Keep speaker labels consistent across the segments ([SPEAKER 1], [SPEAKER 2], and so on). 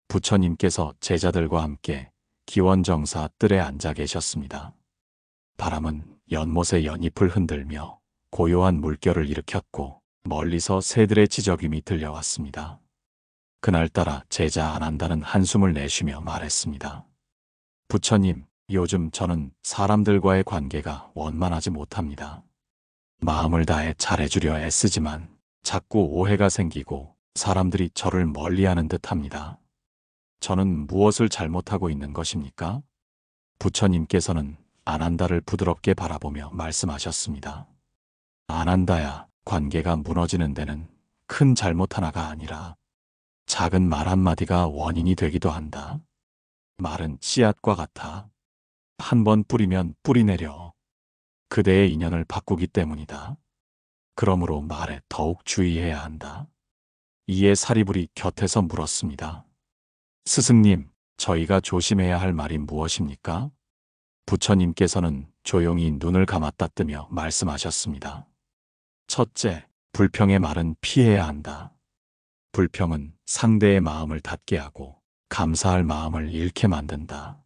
[SPEAKER 1] 부처님께서 제자들과 함께 기원정사 뜰에 앉아 계셨습니다. 바람은 연못의 연잎을 흔들며 고요한 물결을 일으켰고 멀리서 새들의 지저귀이 들려왔습니다. 그날따라 제자 아난다는 한숨을 내쉬며 말했습니다. 부처님, 요즘 저는 사람들과의 관계가 원만하지 못합니다. 마음을 다해 잘해주려 애쓰지만 자꾸 오해가 생기고 사람들이 저를 멀리하는 듯합니다. 저는 무엇을 잘못하고 있는 것입니까? 부처님께서는 아난다를 부드럽게 바라보며 말씀하셨습니다. 아난다야, 관계가 무너지는 데는 큰 잘못 하나가 아니라 작은 말 한마디가 원인이 되기도 한다. 말은 씨앗과 같아. 한 번 뿌리면 뿌리 내려 그대의 인연을 바꾸기 때문이다. 그러므로 말에 더욱 주의해야 한다. 이에 사리불이 곁에서 물었습니다. 스승님, 저희가 조심해야 할 말이 무엇입니까? 부처님께서는 조용히 눈을 감았다 뜨며 말씀하셨습니다. 첫째, 불평의 말은 피해야 한다. 불평은 상대의 마음을 닫게 하고 감사할 마음을 잃게 만든다.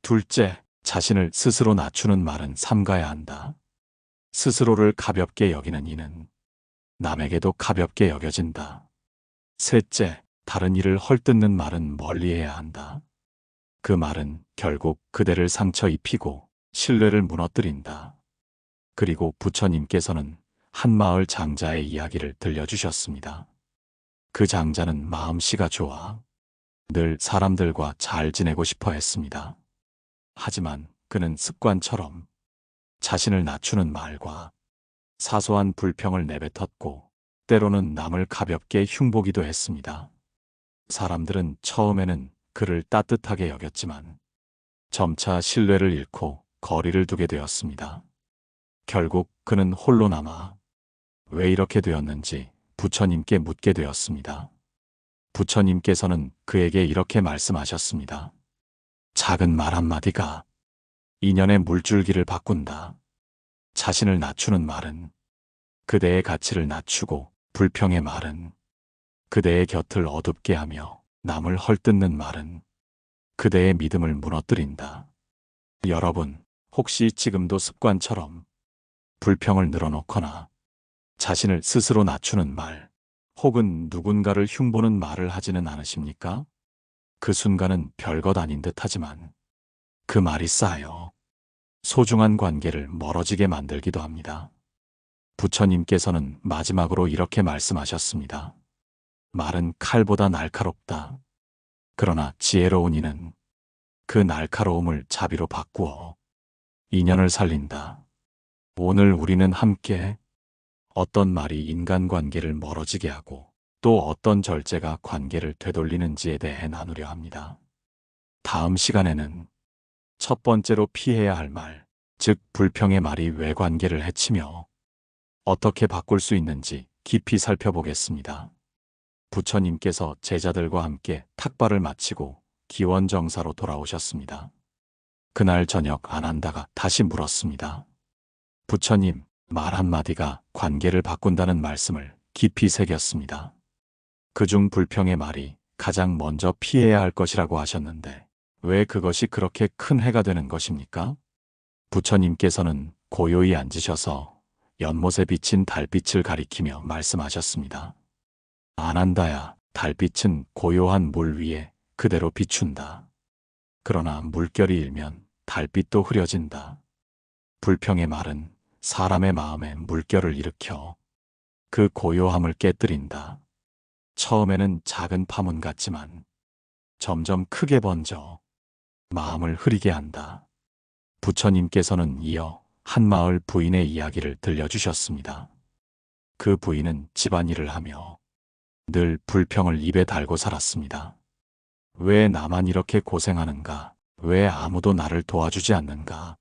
[SPEAKER 1] 둘째, 자신을 스스로 낮추는 말은 삼가야 한다. 스스로를 가볍게 여기는 이는 남에게도 가볍게 여겨진다. 셋째, 다른 이를 헐뜯는 말은 멀리해야 한다. 그 말은 결국 그대를 상처 입히고 신뢰를 무너뜨린다. 그리고 부처님께서는 한 마을 장자의 이야기를 들려주셨습니다. 그 장자는 마음씨가 좋아 늘 사람들과 잘 지내고 싶어 했습니다. 하지만 그는 습관처럼 자신을 낮추는 말과 사소한 불평을 내뱉었고 때로는 남을 가볍게 흉보기도 했습니다. 사람들은 처음에는 그를 따뜻하게 여겼지만 점차 신뢰를 잃고 거리를 두게 되었습니다. 결국 그는 홀로 남아 왜 이렇게 되었는지 부처님께 묻게 되었습니다. 부처님께서는 그에게 이렇게 말씀하셨습니다. 작은 말 한마디가 인연의 물줄기를 바꾼다. 자신을 낮추는 말은 그대의 가치를 낮추고 불평의 말은 그대의 곁을 어둡게 하며 남을 헐뜯는 말은 그대의 믿음을 무너뜨린다. 여러분, 혹시 지금도 습관처럼 불평을 늘어놓거나 자신을 스스로 낮추는 말, 혹은 누군가를 흉보는 말을 하지는 않으십니까? 그 순간은 별것 아닌 듯하지만 그 말이 쌓여 소중한 관계를 멀어지게 만들기도 합니다. 부처님께서는 마지막으로 이렇게 말씀하셨습니다. 말은 칼보다 날카롭다. 그러나 지혜로운 이는 그 날카로움을 자비로 바꾸어 인연을 살린다. 오늘 우리는 함께 어떤 말이 인간관계를 멀어지게 하고 또 어떤 절제가 관계를 되돌리는지에 대해 나누려 합니다. 다음 시간에는 첫 번째로 피해야 할 말, 즉 불평의 말이 왜 관계를 해치며 어떻게 바꿀 수 있는지 깊이 살펴보겠습니다. 부처님께서 제자들과 함께 탁발을 마치고 기원정사로 돌아오셨습니다. 그날 저녁 아난다가 다시 물었습니다. 부처님, 말 한마디가 관계를 바꾼다는 말씀을 깊이 새겼습니다. 그중 불평의 말이 가장 먼저 피해야 할 것이라고 하셨는데 왜 그것이 그렇게 큰 해가 되는 것입니까? 부처님께서는 고요히 앉으셔서 연못에 비친 달빛을 가리키며 말씀하셨습니다. 아난다야, 달빛은 고요한 물 위에 그대로 비춘다. 그러나 물결이 일면 달빛도 흐려진다. 불평의 말은 사람의 마음에 물결을 일으켜 그 고요함을 깨뜨린다. 처음에는 작은 파문 같지만 점점 크게 번져 마음을 흐리게 한다. 부처님께서는 이어 한 마을 부인의 이야기를 들려주셨습니다. 그 부인은 집안일을 하며 늘 불평을 입에 달고 살았습니다. 왜 나만 이렇게 고생하는가? 왜 아무도 나를 도와주지 않는가?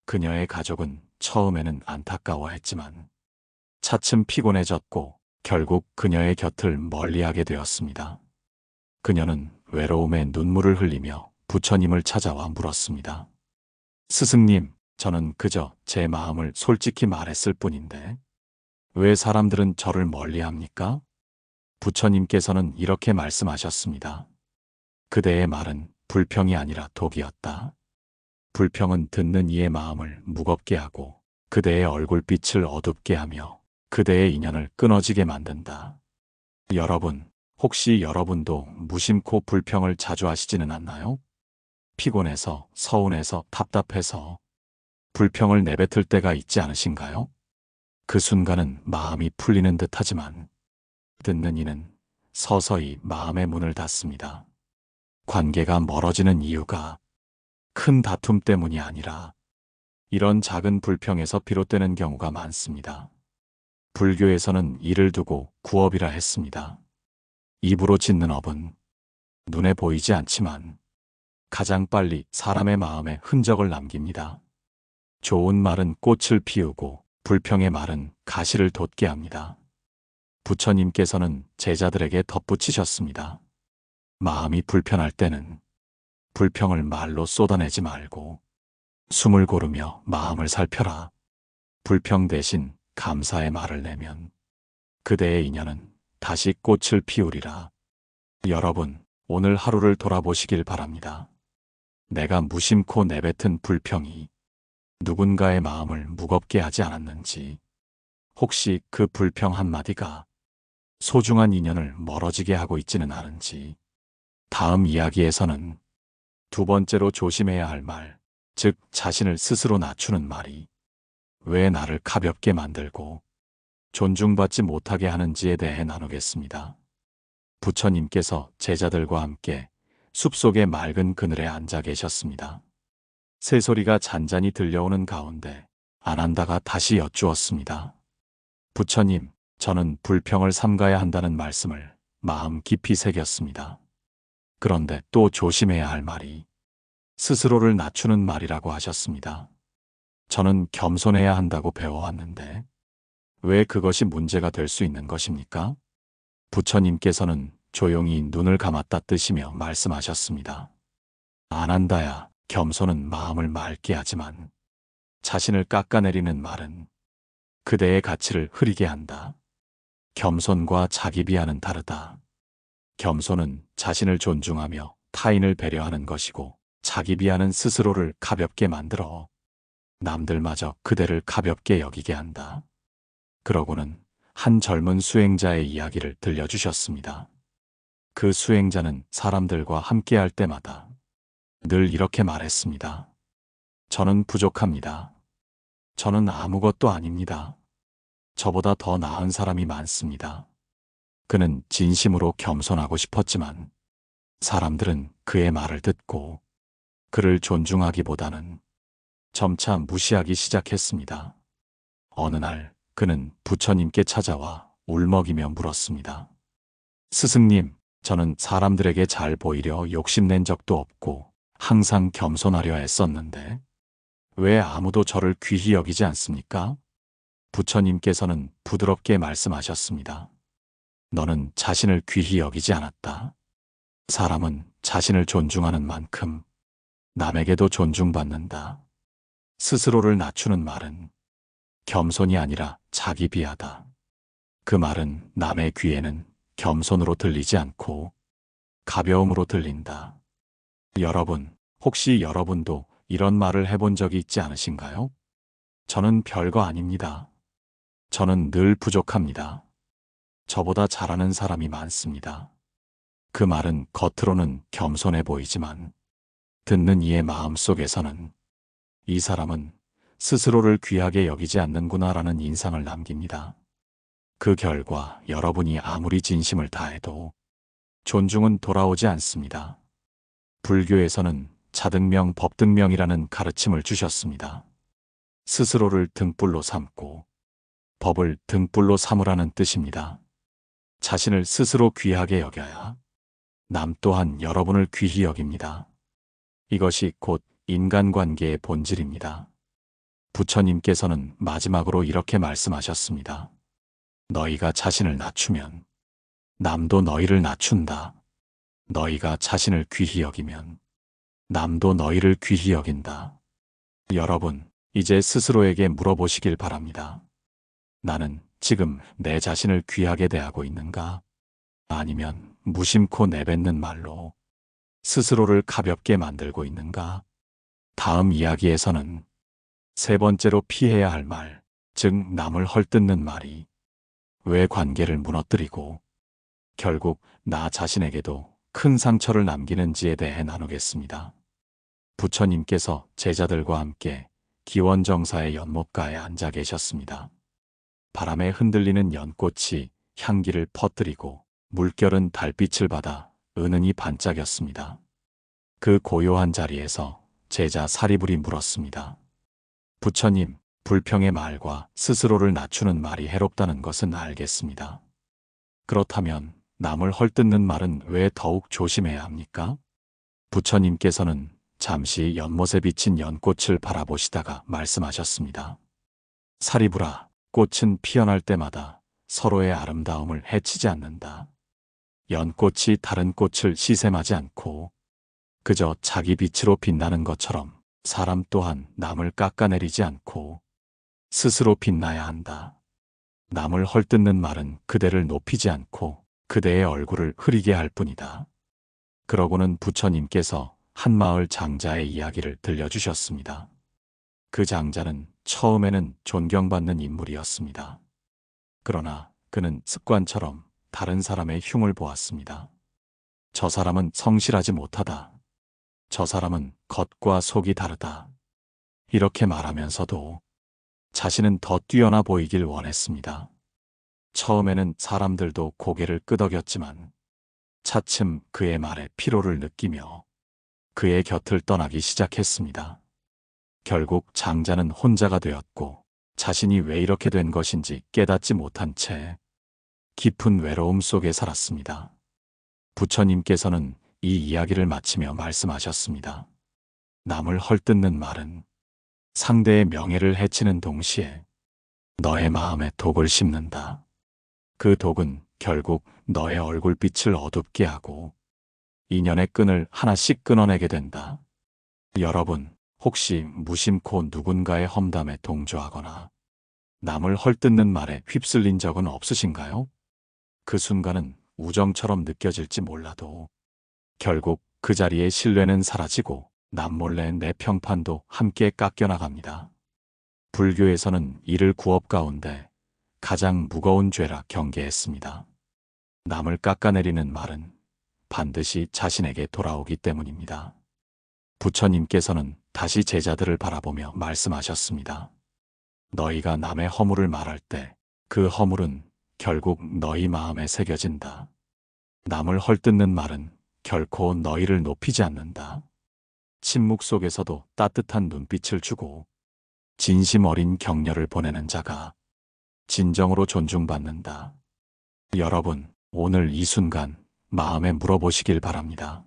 [SPEAKER 1] 그녀의 가족은 처음에는 안타까워했지만 차츰 피곤해졌고 결국 그녀의 곁을 멀리하게 되었습니다. 그녀는 외로움에 눈물을 흘리며 부처님을 찾아와 물었습니다. 스승님, 저는 그저 제 마음을 솔직히 말했을 뿐인데 왜 사람들은 저를 멀리합니까? 부처님께서는 이렇게 말씀하셨습니다. 그대의 말은 불평이 아니라 독이었다. 불평은 듣는 이의 마음을 무겁게 하고 그대의 얼굴빛을 어둡게 하며 그대의 인연을 끊어지게 만든다. 여러분, 혹시 여러분도 무심코 불평을 자주 하시지는 않나요? 피곤해서, 서운해서, 답답해서 불평을 내뱉을 때가 있지 않으신가요? 그 순간은 마음이 풀리는 듯하지만 듣는 이는 서서히 마음의 문을 닫습니다. 관계가 멀어지는 이유가 큰 다툼 때문이 아니라 이런 작은 불평에서 비롯되는 경우가 많습니다. 불교에서는 이를 두고 구업이라 했습니다. 입으로 짓는 업은 눈에 보이지 않지만 가장 빨리 사람의 마음에 흔적을 남깁니다. 좋은 말은 꽃을 피우고 불평의 말은 가시를 돋게 합니다. 부처님께서는 제자들에게 덧붙이셨습니다. 마음이 불편할 때는 불평을 말로 쏟아내지 말고 숨을 고르며 마음을 살펴라. 불평 대신 감사의 말을 내면 그대의 인연은 다시 꽃을 피우리라. 여러분, 오늘 하루를 돌아보시길 바랍니다. 내가 무심코 내뱉은 불평이 누군가의 마음을 무겁게 하지 않았는지, 혹시 그 불평 한마디가 소중한 인연을 멀어지게 하고 있지는 않은지. 다음 이야기에서는 두 번째로 조심해야 할 말, 즉 자신을 스스로 낮추는 말이 왜 나를 가볍게 만들고 존중받지 못하게 하는지에 대해 나누겠습니다. 부처님께서 제자들과 함께 숲속의 맑은 그늘에 앉아 계셨습니다. 새소리가 잔잔히 들려오는 가운데 아난다가 다시 여쭈었습니다. 부처님, 저는 불평을 삼가야 한다는 말씀을 마음 깊이 새겼습니다. 그런데 또 조심해야 할 말이 스스로를 낮추는 말이라고 하셨습니다. 저는 겸손해야 한다고 배워왔는데 왜 그것이 문제가 될 수 있는 것입니까? 부처님께서는 조용히 눈을 감았다 뜨시며 말씀하셨습니다. 아난다야, 겸손은 마음을 맑게 하지만 자신을 깎아내리는 말은 그대의 가치를 흐리게 한다. 겸손과 자기 비하는 다르다. 겸손은 자신을 존중하며 타인을 배려하는 것이고 자기 비하는 스스로를 가볍게 만들어 남들마저 그대를 가볍게 여기게 한다. 그러고는 한 젊은 수행자의 이야기를 들려주셨습니다. 그 수행자는 사람들과 함께할 때마다 늘 이렇게 말했습니다. 저는 부족합니다. 저는 아무것도 아닙니다. 저보다 더 나은 사람이 많습니다. 그는 진심으로 겸손하고 싶었지만 사람들은 그의 말을 듣고 그를 존중하기보다는 점차 무시하기 시작했습니다. 어느 날 그는 부처님께 찾아와 울먹이며 물었습니다. 스승님, 저는 사람들에게 잘 보이려 욕심낸 적도 없고 항상 겸손하려 애썼는데 왜 아무도 저를 귀히 여기지 않습니까? 부처님께서는 부드럽게 말씀하셨습니다. 너는 자신을 귀히 여기지 않았다. 사람은 자신을 존중하는 만큼 남에게도 존중받는다. 스스로를 낮추는 말은 겸손이 아니라 자기 비하다. 그 말은 남의 귀에는 겸손으로 들리지 않고 가벼움으로 들린다. 여러분, 혹시 여러분도 이런 말을 해본 적이 있지 않으신가요? 저는 별거 아닙니다. 저는 늘 부족합니다. 저보다 잘하는 사람이 많습니다. 그 말은 겉으로는 겸손해 보이지만 듣는 이의 마음 속에서는 이 사람은 스스로를 귀하게 여기지 않는구나라는 인상을 남깁니다. 그 결과 여러분이 아무리 진심을 다해도 존중은 돌아오지 않습니다. 불교에서는 자등명, 법등명이라는 가르침을 주셨습니다. 스스로를 등불로 삼고 법을 등불로 삼으라는 뜻입니다. 자신을 스스로 귀하게 여겨야 남 또한 여러분을 귀히 여깁니다. 이것이 곧 인간관계의 본질입니다. 부처님께서는 마지막으로 이렇게 말씀하셨습니다. 너희가 자신을 낮추면 남도 너희를 낮춘다. 너희가 자신을 귀히 여기면 남도 너희를 귀히 여긴다. 여러분, 이제 스스로에게 물어보시길 바랍니다. 나는 지금 내 자신을 귀하게 대하고 있는가? 아니면 무심코 내뱉는 말로 스스로를 가볍게 만들고 있는가? 다음 이야기에서는 세 번째로 피해야 할 말, 즉 남을 헐뜯는 말이 왜 관계를 무너뜨리고 결국 나 자신에게도 큰 상처를 남기는지에 대해 나누겠습니다. 부처님께서 제자들과 함께 기원정사의 연못가에 앉아 계셨습니다. 바람에 흔들리는 연꽃이 향기를 퍼뜨리고 물결은 달빛을 받아 은은히 반짝였습니다. 그 고요한 자리에서 제자 사리불이 물었습니다. 부처님, 불평의 말과 스스로를 낮추는 말이 해롭다는 것은 알겠습니다. 그렇다면 남을 헐뜯는 말은 왜 더욱 조심해야 합니까? 부처님께서는 잠시 연못에 비친 연꽃을 바라보시다가 말씀하셨습니다. 사리불아, 꽃은 피어날 때마다 서로의 아름다움을 해치지 않는다. 연꽃이 다른 꽃을 시샘하지 않고 그저 자기 빛으로 빛나는 것처럼 사람 또한 남을 깎아내리지 않고 스스로 빛나야 한다. 남을 헐뜯는 말은 그대를 높이지 않고 그대의 얼굴을 흐리게 할 뿐이다. 그러고는 부처님께서 한 마을 장자의 이야기를 들려주셨습니다. 그 장자는 처음에는 존경받는 인물이었습니다. 그러나 그는 습관처럼 다른 사람의 흉을 보았습니다. 저 사람은 성실하지 못하다. 저 사람은 겉과 속이 다르다. 이렇게 말하면서도 자신은 더 뛰어나 보이길 원했습니다. 처음에는 사람들도 고개를 끄덕였지만 차츰 그의 말에 피로를 느끼며 그의 곁을 떠나기 시작했습니다. 결국 장자는 혼자가 되었고 자신이 왜 이렇게 된 것인지 깨닫지 못한 채 깊은 외로움 속에 살았습니다. 부처님께서는 이 이야기를 마치며 말씀하셨습니다. 남을 헐뜯는 말은 상대의 명예를 해치는 동시에 너의 마음에 독을 심는다. 그 독은 결국 너의 얼굴빛을 어둡게 하고 인연의 끈을 하나씩 끊어내게 된다. 여러분, 혹시 무심코 누군가의 험담에 동조하거나 남을 헐뜯는 말에 휩쓸린 적은 없으신가요? 그 순간은 우정처럼 느껴질지 몰라도 결국 그 자리에 신뢰는 사라지고 남몰래 내 평판도 함께 깎여나갑니다. 불교에서는 이를 구업 가운데 가장 무거운 죄라 경계했습니다. 남을 깎아내리는 말은 반드시 자신에게 돌아오기 때문입니다. 부처님께서는 다시 제자들을 바라보며 말씀하셨습니다. 너희가 남의 허물을 말할 때 그 허물은 결국 너희 마음에 새겨진다. 남을 헐뜯는 말은 결코 너희를 높이지 않는다. 침묵 속에서도 따뜻한 눈빛을 주고 진심 어린 격려를 보내는 자가 진정으로 존중받는다. 여러분, 오늘 이 순간 마음에 물어보시길 바랍니다.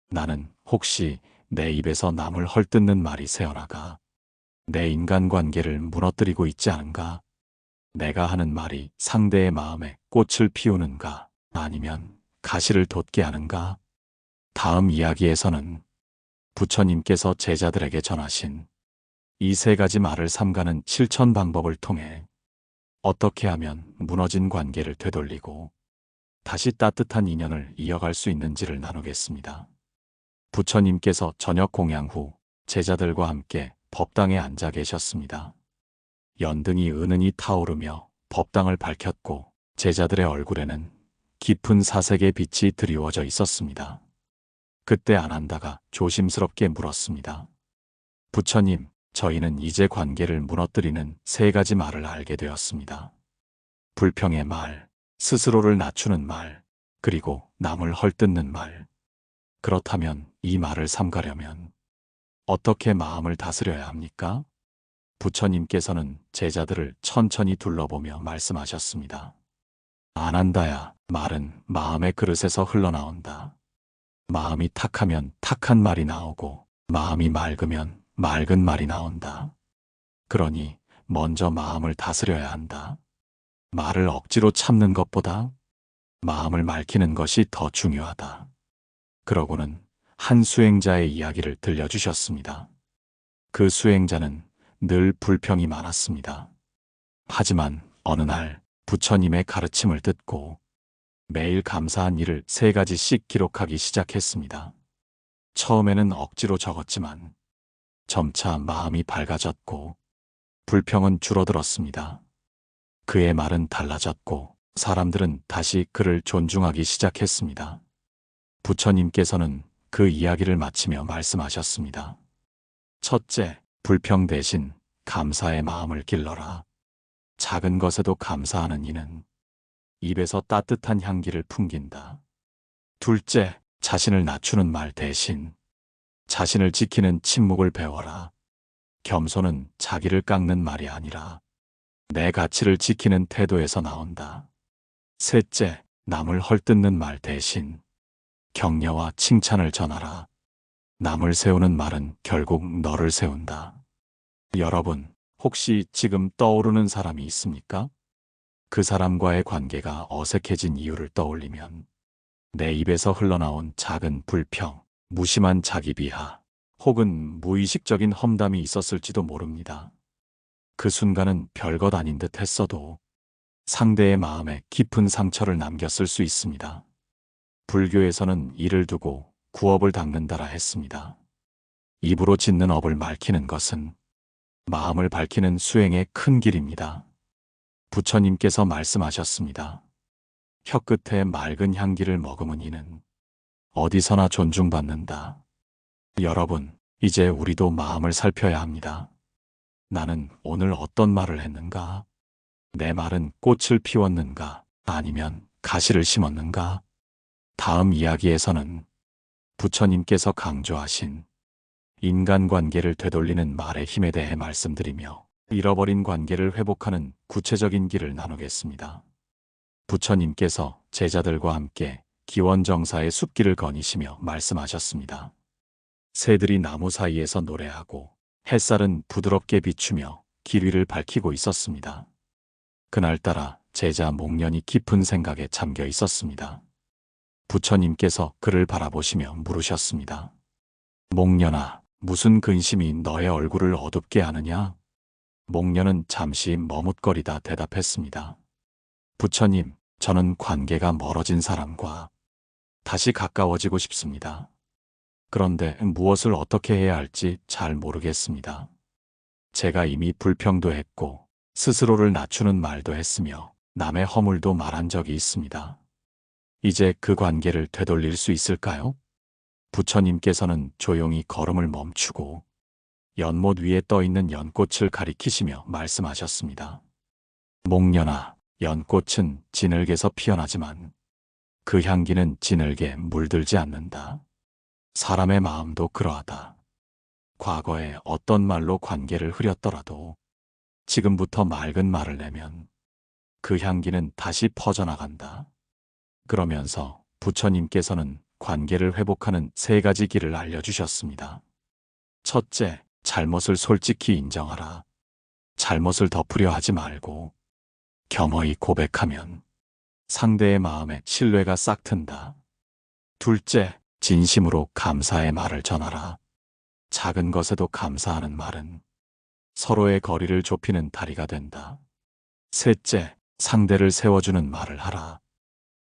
[SPEAKER 1] 나는 혹시 내 입에서 남을 헐뜯는 말이 새어나가 내 인간관계를 무너뜨리고 있지 않은가? 내가 하는 말이 상대의 마음에 꽃을 피우는가? 아니면 가시를 돋게 하는가? 다음 이야기에서는 부처님께서 제자들에게 전하신 이 세 가지 말을 삼가는 실천 방법을 통해 어떻게 하면 무너진 관계를 되돌리고 다시 따뜻한 인연을 이어갈 수 있는지를 나누겠습니다. 부처님께서 저녁 공양 후 제자들과 함께 법당에 앉아 계셨습니다. 연등이 은은히 타오르며 법당을 밝혔고 제자들의 얼굴에는 깊은 사색의 빛이 드리워져 있었습니다. 그때 아난다가 조심스럽게 물었습니다. 부처님, 저희는 이제 관계를 무너뜨리는 세 가지 말을 알게 되었습니다. 불평의 말, 스스로를 낮추는 말, 그리고 남을 헐뜯는 말. 그렇다면 이 말을 삼가려면 어떻게 마음을 다스려야 합니까? 부처님께서는 제자들을 천천히 둘러보며 말씀하셨습니다. 아난다야, 말은 마음의 그릇에서 흘러나온다. 마음이 탁하면 탁한 말이 나오고 마음이 맑으면 맑은 말이 나온다. 그러니 먼저 마음을 다스려야 한다. 말을 억지로 참는 것보다 마음을 맑히는 것이 더 중요하다. 그러고는 한 수행자의 이야기를 들려주셨습니다. 그 수행자는 늘 불평이 많았습니다. 하지만 어느 날 부처님의 가르침을 듣고 매일 감사한 일을 세 가지씩 기록하기 시작했습니다. 처음에는 억지로 적었지만 점차 마음이 밝아졌고 불평은 줄어들었습니다. 그의 말은 달라졌고 사람들은 다시 그를 존중하기 시작했습니다. 부처님께서는 그 이야기를 마치며 말씀하셨습니다. 첫째, 불평 대신 감사의 마음을 길러라. 작은 것에도 감사하는 이는 입에서 따뜻한 향기를 풍긴다. 둘째, 자신을 낮추는 말 대신 자신을 지키는 침묵을 배워라. 겸손은 자기를 깎는 말이 아니라 내 가치를 지키는 태도에서 나온다. 셋째, 남을 헐뜯는 말 대신 격려와 칭찬을 전하라. 남을 세우는 말은 결국 너를 세운다. 여러분, 혹시 지금 떠오르는 사람이 있습니까? 그 사람과의 관계가 어색해진 이유를 떠올리면 내 입에서 흘러나온 작은 불평, 무심한 자기 비하, 혹은 무의식적인 험담이 있었을지도 모릅니다. 그 순간은 별것 아닌 듯 했어도 상대의 마음에 깊은 상처를 남겼을 수 있습니다. 불교에서는 이를 두고 구업을 닦는다라 했습니다. 입으로 짓는 업을 밝히는 것은 마음을 밝히는 수행의 큰 길입니다. 부처님께서 말씀하셨습니다. 혀끝에 맑은 향기를 머금은 이는 어디서나 존중받는다. 여러분, 이제 우리도 마음을 살펴야 합니다. 나는 오늘 어떤 말을 했는가? 내 말은 꽃을 피웠는가? 아니면 가시를 심었는가? 다음 이야기에서는 부처님께서 강조하신 인간관계를 되돌리는 말의 힘에 대해 말씀드리며 잃어버린 관계를 회복하는 구체적인 길을 나누겠습니다. 부처님께서 제자들과 함께 기원정사의 숲길을 거니시며 말씀하셨습니다. 새들이 나무 사이에서 노래하고 햇살은 부드럽게 비추며 길 위를 밝히고 있었습니다. 그날따라 제자 목련이 깊은 생각에 잠겨 있었습니다. 부처님께서 그를 바라보시며 물으셨습니다. 목련아, 무슨 근심이 너의 얼굴을 어둡게 하느냐? 목련은 잠시 머뭇거리다 대답했습니다. 부처님, 저는 관계가 멀어진 사람과 다시 가까워지고 싶습니다. 그런데 무엇을 어떻게 해야 할지 잘 모르겠습니다. 제가 이미 불평도 했고 스스로를 낮추는 말도 했으며 남의 허물도 말한 적이 있습니다. 이제 그 관계를 되돌릴 수 있을까요? 부처님께서는 조용히 걸음을 멈추고 연못 위에 떠있는 연꽃을 가리키시며 말씀하셨습니다. 목련아, 연꽃은 진흙에서 피어나지만 그 향기는 진흙에 물들지 않는다. 사람의 마음도 그러하다. 과거에 어떤 말로 관계를 흐렸더라도 지금부터 맑은 말을 내면 그 향기는 다시 퍼져나간다. 그러면서 부처님께서는 관계를 회복하는 3가지 길을 알려주셨습니다. 첫째, 잘못을 솔직히 인정하라. 잘못을 덮으려 하지 말고 겸허히 고백하면 상대의 마음에 신뢰가 싹 튼다. 둘째, 진심으로 감사의 말을 전하라. 작은 것에도 감사하는 말은 서로의 거리를 좁히는 다리가 된다. 셋째, 상대를 세워주는 말을 하라.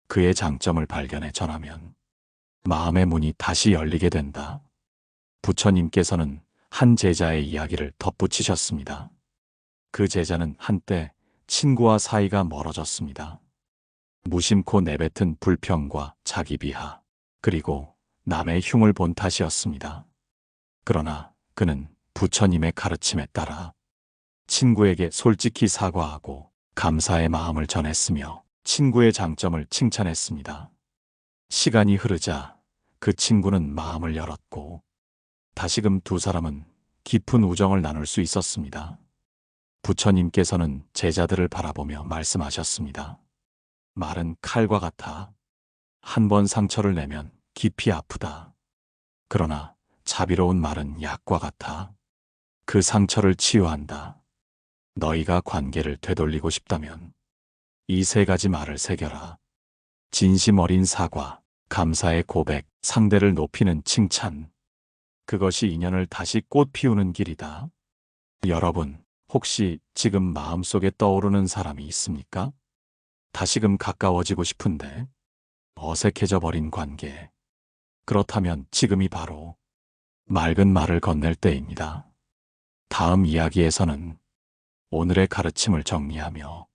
[SPEAKER 1] 그의 장점을 발견해 전하면 마음의 문이 다시 열리게 된다. 부처님께서는 한 제자의 이야기를 덧붙이셨습니다. 그 제자는 한때 친구와 사이가 멀어졌습니다. 무심코 내뱉은 불평과 자기 비하, 그리고 남의 흉을 본 탓이었습니다. 그러나 그는 부처님의 가르침에 따라 친구에게 솔직히 사과하고 감사의 마음을 전했으며 친구의 장점을 칭찬했습니다. 시간이 흐르자 그 친구는 마음을 열었고 다시금 두 사람은 깊은 우정을 나눌 수 있었습니다. 부처님께서는 제자들을 바라보며 말씀하셨습니다. 말은 칼과 같아. 한 번 상처를 내면 깊이 아프다. 그러나 자비로운 말은 약과 같아. 그 상처를 치유한다. 너희가 관계를 되돌리고 싶다면 이 3가지 말을 새겨라. 진심 어린 사과, 감사의 고백, 상대를 높이는 칭찬. 그것이 인연을 다시 꽃 피우는 길이다. 여러분, 혹시 지금 마음속에 떠오르는 사람이 있습니까? 다시금 가까워지고 싶은데 어색해져 버린 관계, 그렇다면 지금이 바로 맑은 말을 건넬 때입니다. 다음 이야기에서는 오늘의 가르침을 정리하며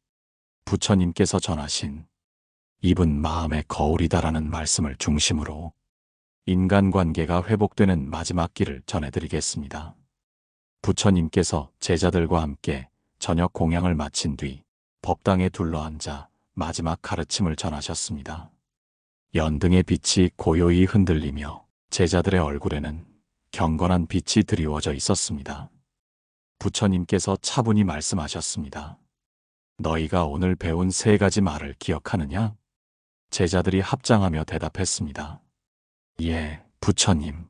[SPEAKER 1] 부처님께서 전하신 입은 마음의 거울이다라는 말씀을 중심으로 인간관계가 회복되는 마지막 길을 전해드리겠습니다. 부처님께서 제자들과 함께 저녁 공양을 마친 뒤 법당에 둘러앉아 마지막 가르침을 전하셨습니다. 연등의 빛이 고요히 흔들리며 제자들의 얼굴에는 경건한 빛이 드리워져 있었습니다. 부처님께서 차분히 말씀하셨습니다. 너희가 오늘 배운 3가지 말을 기억하느냐? 제자들이 합장하며 대답했습니다. 예, 부처님.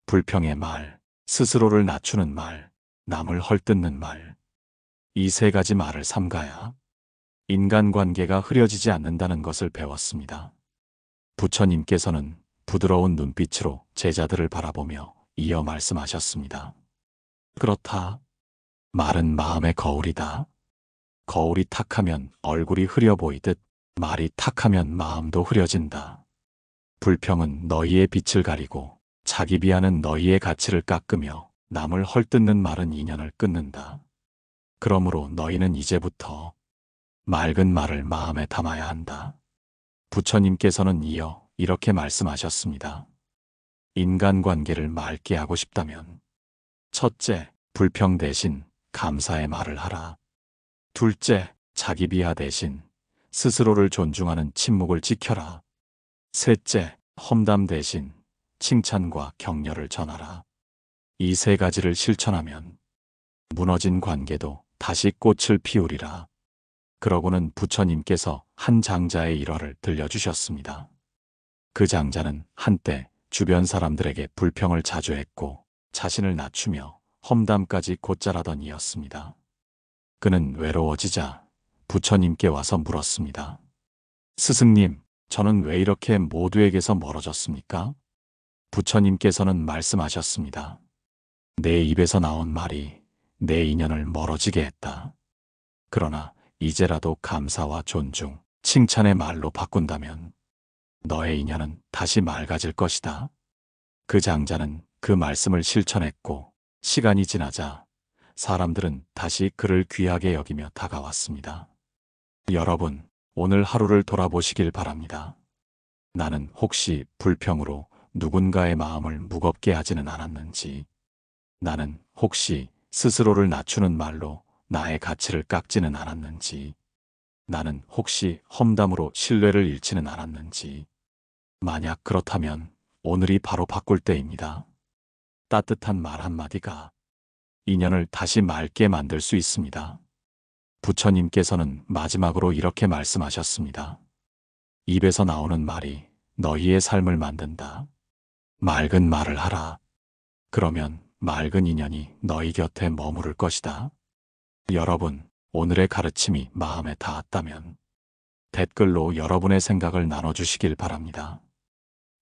[SPEAKER 1] 불평의 말, 스스로를 낮추는 말, 남을 헐뜯는 말. 이 3가지 말을 삼가야 인간관계가 흐려지지 않는다는 것을 배웠습니다. 부처님께서는 부드러운 눈빛으로 제자들을 바라보며 이어 말씀하셨습니다. 그렇다. 말은 마음의 거울이다. 거울이 탁하면 얼굴이 흐려 보이듯 말이 탁하면 마음도 흐려진다. 불평은 너희의 빛을 가리고 자기 비하는 너희의 가치를 깎으며 남을 헐뜯는 말은 인연을 끊는다. 그러므로 너희는 이제부터 맑은 말을 마음에 담아야 한다. 부처님께서는 이어 이렇게 말씀하셨습니다. 인간관계를 맑게 하고 싶다면 첫째, 불평 대신 감사의 말을 하라. 둘째, 자기 비하 대신 스스로를 존중하는 침묵을 지켜라. 셋째, 험담 대신 칭찬과 격려를 전하라. 이 3가지를 실천하면 무너진 관계도 다시 꽃을 피우리라. 그러고는 부처님께서 한 장자의 일화를 들려주셨습니다. 그 장자는 한때 주변 사람들에게 불평을 자주 했고 자신을 낮추며 험담까지 곧잘하던 이였습니다. 그는 외로워지자 부처님께 와서 물었습니다. 스승님, 저는 왜 이렇게 모두에게서 멀어졌습니까? 부처님께서는 말씀하셨습니다. 내 입에서 나온 말이 내 인연을 멀어지게 했다. 그러나 이제라도 감사와 존중, 칭찬의 말로 바꾼다면 너의 인연은 다시 맑아질 것이다. 그 장자는 그 말씀을 실천했고 시간이 지나자 사람들은 다시 그를 귀하게 여기며 다가왔습니다. 여러분, 오늘 하루를 돌아보시길 바랍니다. 나는 혹시 불평으로 누군가의 마음을 무겁게 하지는 않았는지, 나는 혹시 스스로를 낮추는 말로 나의 가치를 깎지는 않았는지, 나는 혹시 험담으로 신뢰를 잃지는 않았는지, 만약 그렇다면 오늘이 바로 바꿀 때입니다. 따뜻한 말 한마디가 인연을 다시 맑게 만들 수 있습니다. 부처님께서는 마지막으로 이렇게 말씀하셨습니다. 입에서 나오는 말이 너희의 삶을 만든다. 맑은 말을 하라. 그러면 맑은 인연이 너희 곁에 머무를 것이다. 여러분, 오늘의 가르침이 마음에 닿았다면 댓글로 여러분의 생각을 나눠주시길 바랍니다.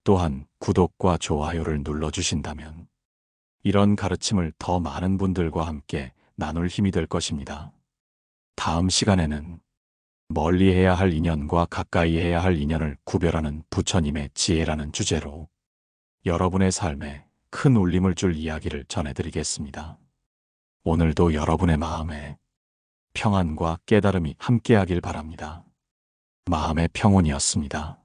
[SPEAKER 1] 또한 구독과 좋아요를 눌러주신다면 이런 가르침을 더 많은 분들과 함께 나눌 힘이 될 것입니다. 다음 시간에는 멀리 해야 할 인연과 가까이 해야 할 인연을 구별하는 부처님의 지혜라는 주제로 여러분의 삶에 큰 울림을 줄 이야기를 전해드리겠습니다. 오늘도 여러분의 마음에 평안과 깨달음이 함께하길 바랍니다. 마음의 평온이었습니다.